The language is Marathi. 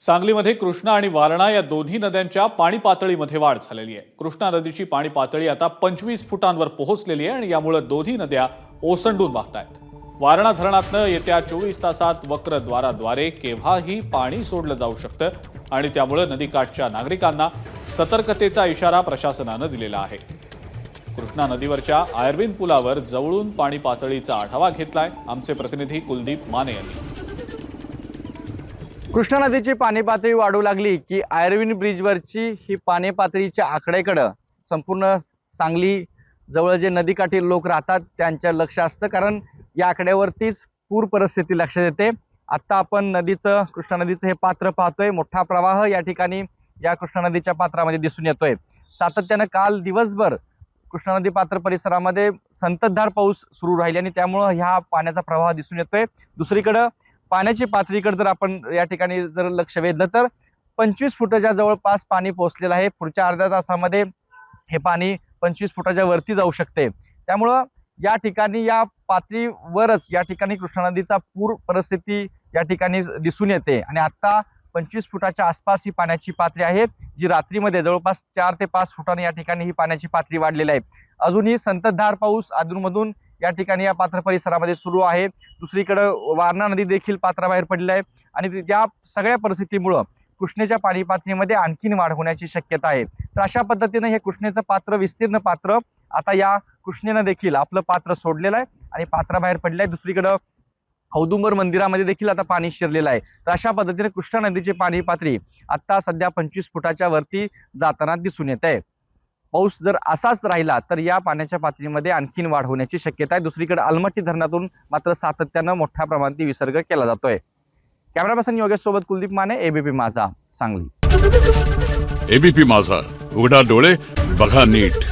सांगलीमध्ये कृष्णा आणि वारणा या दोन्ही नद्यांच्या पाणी पातळीमध्ये वाढ झालेली आहे। कृष्णा नदीची पाणी पातळी आता 25 फुटांवर पोहोचलेली आहे आणि यामुळे दोन्ही नद्या ओसंडून वाहतायत। वारणा धरणातनं येत्या 24 तासात वक्रद्वाराद्वारे केव्हाही पाणी सोडलं जाऊ शकतं आणि त्यामुळे नदीकाठच्या नागरिकांना सतर्कतेचा इशारा प्रशासनानं दिलेला आहे। कृष्णा नदीवरच्या आयर्विन पुलावर जवळून पाणी पातळीचा आढावा घेतलाय आमचे प्रतिनिधी कुलदीप माने यांनी। कृष्णा नदीची पाणी पातळी वाढू लागली की आयर्विन ब्रिजवरची ही पाणी पातळीच्या आकड्याकडे संपूर्ण सांगली जवळ जे नदीकाठी लोक राहतात त्यांच्या लक्ष असतं, कारण या आकड्यावरतीच पूर परिस्थिती लक्षात येते। आता आपण कृष्णा नदीचं हे पात्र पाहतोय। मोठा प्रवाह या ठिकाणी या कृष्णा नदीच्या पात्रामध्ये दिसून येतोय। सातत्याने काल दिवसभर कृष्णा नदी पात्र परिसरामध्ये संततधार पाऊस सुरू राहिला आणि त्यामुळे ह्या पाण्याचा प्रवाह दिसून येतोय। दुसरीकडे पाण्याची पातळीकडे जर आपण या ठिकाणी जर लक्ष वेधलं तर 25 फुटाच्या जवळपास पाणी पोहोचलेलं आहे। पुढच्या अर्ध्या तासामध्ये हे पाणी 25 फुटाच्या वरती जाऊ शकते। त्यामुळं या ठिकाणी या पातळीवरच या ठिकाणी कृष्णा नदीचा पूर परिस्थिती या ठिकाणी दिसून येते आणि आता 25 फुटाच्या आसपास ही पाण्याची पातळी आहे, जी रात्रीमध्ये जवळपास 4 ते 5 फुटांनी या ठिकाणी ही पाण्याची पातळी वाढलेली आहे। अजूनही संततधार पाऊस अधूनमधून या ठिकाणी या पात्र परिसरामध्ये सुरू आहे। दुसरीकडे वारणा नदी देखील पात्राबाहेर पडली आहे आणि या सगळ्या परिस्थितीमुळे कृष्णेच्या पाणी पातळीमध्ये आणखीन वाढ होण्याची शक्यता आहे। तर अशा पद्धतीने हे कृष्णेचं पात्र विस्तीर्ण पात्र आता या कृष्णेनं देखील आपलं पात्र सोडलेलं आहे आणि पात्राबाहेर पडलं आहे। दुसरीकडे औदुंबर मंदिरामध्ये देखील आता पाणी शिरलेलं आहे। तर अशा पद्धतीने कृष्णा नदीची पाणी पातळी आता सध्या 25 फुटाच्या वरती जाताना दिसून येत आहे। पाऊस जर असाच राहिला तर या पाण्याच्या पातळीमध्ये आणखीन वाढ होण्याची शक्यता आहे। दुसरीकडे अलमट्टी धरणातून मात्र सातत्यानं मोठ्या प्रमाणात विसर्ग केला जातोय। कॅमेरा पर्सन योगेश सोबत कुलदीप माने, एबीपी माझा, सांगली। एबीपी माझा, उघडा डोळे बघा नीट।